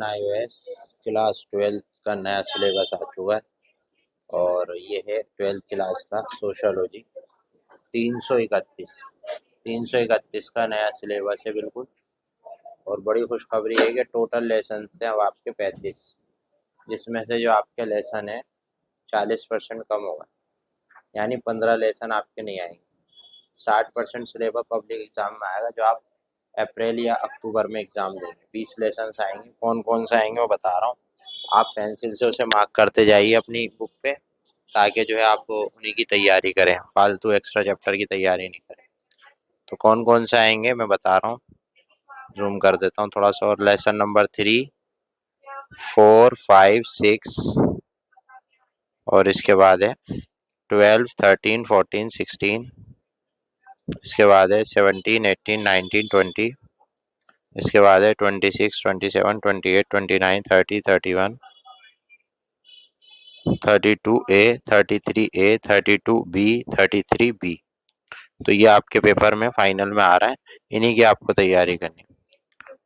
iOS class 12 का नया syllabus आ चुका है और ये है 12th क्लास का सोशोलॉजी 331 का नया सिलेबस है बिल्कुल। और बड़ी खुशखबरी है कि टोटल लेसन हैं अब आपके 35, जिसमें से जो आपके लेसन है 40% कम होगा, यानी 15 लेसन आपके नहीं आएंगे। 60% सिलेबस पब्लिक एग्जाम में आएगा, जो आप अप्रैल या अक्टूबर में एग्जाम देंगे। 20 लेसन आएंगे, कौन कौन से आएंगे वो बता रहा हूँ। आप पेंसिल से उसे मार्क करते जाइए अपनी बुक पे, ताकि जो है आप उन्हीं की तैयारी करें, फालतू एक्स्ट्रा चैप्टर की तैयारी नहीं करें। तो कौन कौन से आएंगे मैं बता रहा हूँ, जूम कर देता हूँ थोड़ा सा। और लेसन नंबर 3, 4, 5, 6 और इसके बाद है 12, 13, 14, 16। इसके बाद है 17, 18, 19, 20। इसके बाद है 26, 27, 28, 29, 30, 31, 32A, 33A, 32B, 33B। तो ये आपके पेपर में फाइनल में आ रहा है, इन्हीं की आपको तैयारी करनी।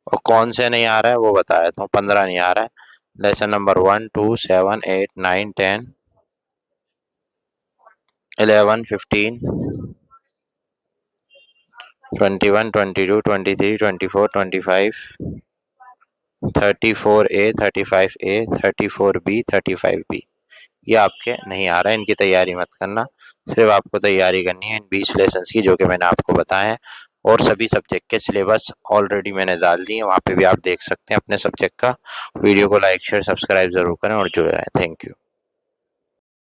और कौन से नहीं आ रहा है वो बता देता हूँ। 15 नहीं आ रहा है। Lesson number 1, 2, 7, 8, 9, 10, 11, 15, 21, 22, 23, 24, 25, 34A, 35A, 34B, 35B। ये आपके नहीं आ रहा है, इनकी तैयारी मत करना। सिर्फ आपको तैयारी करनी है इन 20 लेसन की, जो कि मैंने आपको बताया है। और सभी सब्जेक्ट के सिलेबस ऑलरेडी मैंने डाल दिए, वहाँ पे भी आप देख सकते हैं अपने सब्जेक्ट का। वीडियो को लाइक शेयर सब्सक्राइब जरूर करें और जुड़े रहें। Thank you.